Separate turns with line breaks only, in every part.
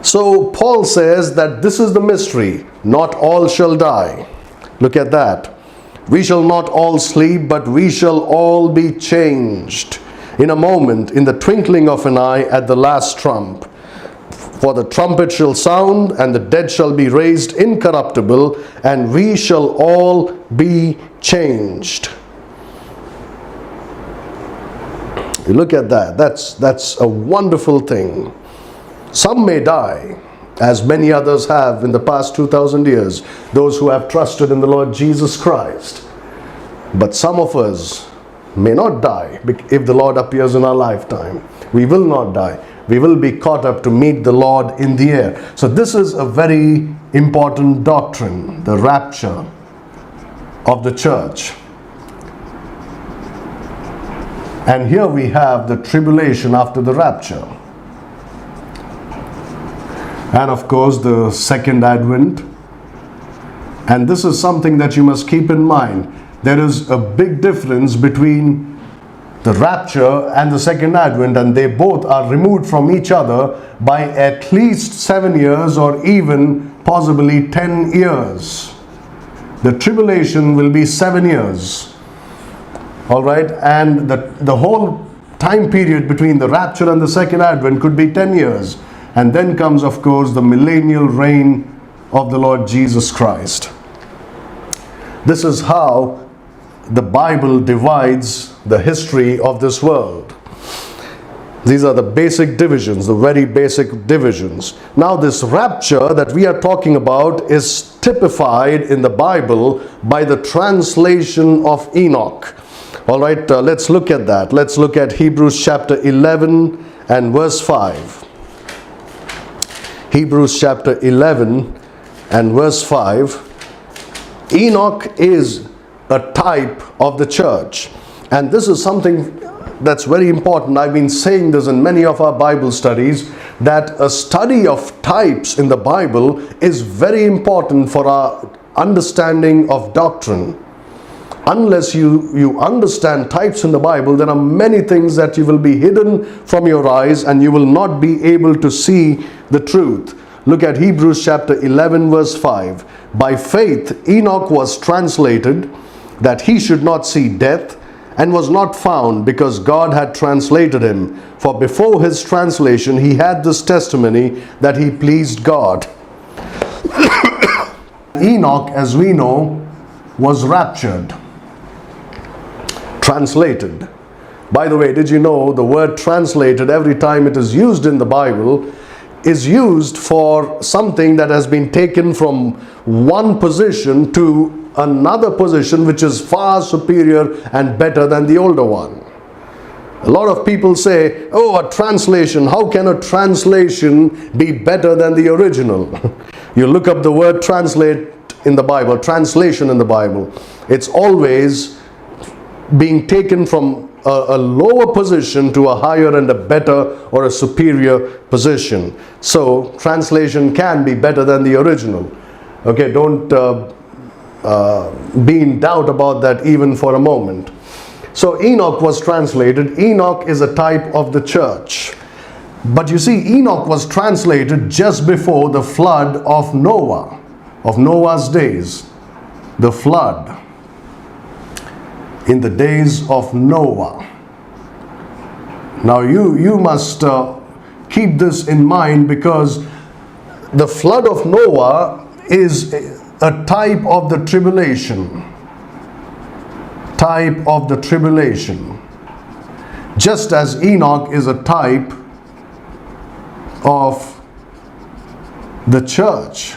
So Paul says that this is the mystery. Not all shall die. Look at that. We shall not all sleep, but we shall all be changed in a moment, in the twinkling of an eye, at the last trump. For the trumpet shall sound, and the dead shall be raised incorruptible, and we shall all be changed. You look at that. That's a wonderful thing. Some may die, as many others have in the past 2,000 years, those who have trusted in the Lord Jesus Christ. But some of us may not die if the Lord appears in our lifetime. We will not die. We will be caught up to meet the Lord in the air. So this is a very important doctrine, the rapture of the church. And here we have the tribulation after the rapture. And of course the second advent. And this is something that you must keep in mind. There is a big difference between the rapture and the second advent, and they both are removed from each other by at least 7 years or even possibly 10 years. The tribulation will be 7 years. Alright, and the whole time period between the rapture and the second advent could be 10 years. And then comes, of course, the millennial reign of the Lord Jesus Christ. This is how the Bible divides the history of this world. These are the basic divisions, the very basic divisions. Now this rapture that we are talking about is typified in the Bible by the translation of Enoch. Alright, let's look at that. Let's look at Hebrews chapter 11 and verse 5. Hebrews chapter 11 and verse 5. Enoch is a type of the church. And this is something that's very important. I've been saying this in many of our Bible studies, that a study of types in the Bible is very important for our understanding of doctrine. Unless you understand types in the Bible, there are many things that you will be hidden from your eyes and you will not be able to see the truth. Look at Hebrews chapter 11 verse 5. By faith Enoch was translated that he should not see death, and was not found, because God had translated him. For before his translation he had this testimony, that he pleased God. Enoch, as we know, was raptured, translated. By the way, did you know the word translated, every time it is used in the Bible, is used for something that has been taken from one position to another position which is far superior and better than the older one. A lot of people say, oh, a translation, how can a translation be better than the original? You look up the word translate in the Bible, translation in the Bible, it's always being taken from a lower position to a higher and a better or a superior position. So translation can be better than the original. Okay, don't be in doubt about that even for a moment. So Enoch was translated. Enoch is a type of the church. But you see, Enoch was translated just before the flood of Noah, of Noah's days. The flood. In the days of Noah. Now you must keep this in mind, because the flood of Noah is a type of the tribulation. Type of the tribulation. Just as Enoch is a type of the church.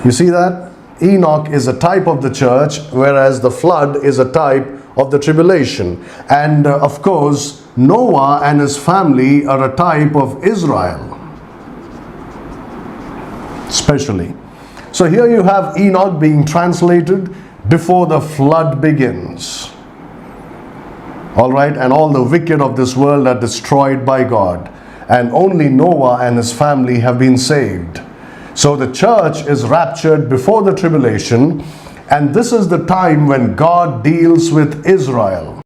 You see that? Enoch is a type of the church, whereas the flood is a type of the tribulation. And of course, Noah and his family are a type of Israel. Especially. So here you have Enoch being translated before the flood begins. Alright, and all the wicked of this world are destroyed by God. And only Noah and his family have been saved. So the church is raptured before the tribulation, and this is the time when God deals with Israel.